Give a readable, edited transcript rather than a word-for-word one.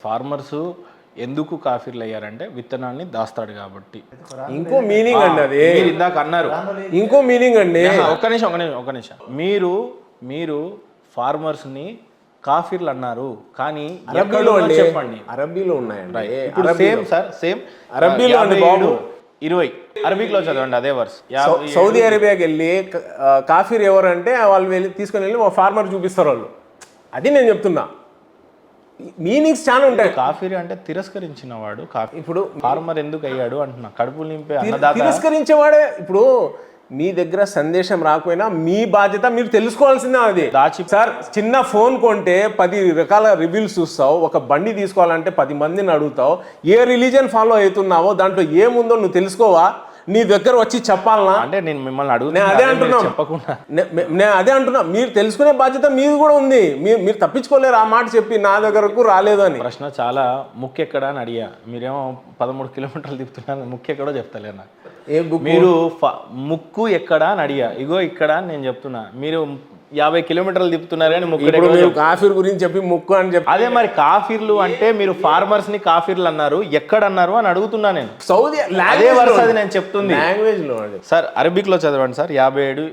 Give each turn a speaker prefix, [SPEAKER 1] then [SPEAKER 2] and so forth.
[SPEAKER 1] Farmers ఎందుకు కాఫీలు అయ్యారంటే విత్తనాన్ని దాస్తాడు కాబట్టి.
[SPEAKER 2] ఇంకో మీనింగ్ అండి అది.
[SPEAKER 1] మీరు ఇందాక అన్నారు
[SPEAKER 2] ఇంకో మీనింగ్ అండి.
[SPEAKER 1] ఒక్క నిమిషం. మీరు ఫార్మర్స్ ని కాఫీర్లు అన్నారు, కానీ
[SPEAKER 2] అరబీలో
[SPEAKER 1] చెప్పండి.
[SPEAKER 2] అరబీలో ఉన్నాయండి.
[SPEAKER 1] ఇప్పుడు సేమ్
[SPEAKER 2] అరబీలో అండి బాబు.
[SPEAKER 1] 20 అరబిక్లో చదవండి అదే వర్స్.
[SPEAKER 2] సౌదీ అరేబియాకి వెళ్ళి కాఫీర్ ఎవరంటే వాళ్ళు వెళ్ళి తీసుకొని వెళ్ళి మా ఫార్మర్ చూపిస్తారు వాళ్ళు. అది నేను చెప్తున్నా. మీనింగ్స్ చాలా ఉంటాయి.
[SPEAKER 1] కాఫీర్ అంటే తిరస్కరించిన వాడు. ఇప్పుడు ఫార్మర్ ఎందుకు అయ్యాడు అంటున్నా, కడుపు నింపే
[SPEAKER 2] తిరస్కరించేవాడే. ఇప్పుడు మీ దగ్గర సందేశం రాకపోయినా మీ బాధ్యత మీరు తెలుసుకోవాల్సిందే. అది సార్, చిన్న ఫోన్ కొంటే 10 రకాల రివ్యూస్ చూస్తావు, ఒక బండి తీసుకోవాలంటే 10 మందిని అడుగుతావు, ఏ రిలీజన్ ఫాలో అవుతున్నావో దాంట్లో ఏముందో నువ్వు తెలుసుకోవా? నీ దగ్గర వచ్చి చెప్పాలనా?
[SPEAKER 1] అంటే నేను మిమ్మల్ని అడుగు
[SPEAKER 2] చెప్పకుండా నేను అదే అంటున్నా. మీరు తెలుసుకునే బాధ్యత మీది కూడా ఉంది. మీరు తప్పించుకోలేరు ఆ మాట చెప్పి నా దగ్గరకు రాలేదు అని.
[SPEAKER 1] ప్రశ్న చాలా ముక్కెక్కడ అని అడిగా, మీరేమో 13 కిలోమీటర్లు తిప్పుతున్నారు, ముక్కెక్కడో చెప్తలేనా? మీరు ముక్కు ఎక్కడ అని అడిగా, ఇగో ఇక్కడ అని నేను చెప్తున్నా. మీరు 50 కిలోమీటర్లు తిప్పుతున్నారు కానీ ముక్కు.
[SPEAKER 2] కాఫీర్ గురించి చెప్పి ముక్కు అని చెప్పి
[SPEAKER 1] అదే మరి కాఫీర్లు అంటే మీరు ఫార్మర్స్ ని కాఫీర్లు అన్నారు, ఎక్కడ అన్నారు అని అడుగుతున్నా నేను.
[SPEAKER 2] సౌదీ
[SPEAKER 1] అదే వర్స్ అది నేను చెప్తుంది
[SPEAKER 2] లాంగ్వేజ్ లో.
[SPEAKER 1] సార్ అరబిక్ లో చదవండి సార్. 57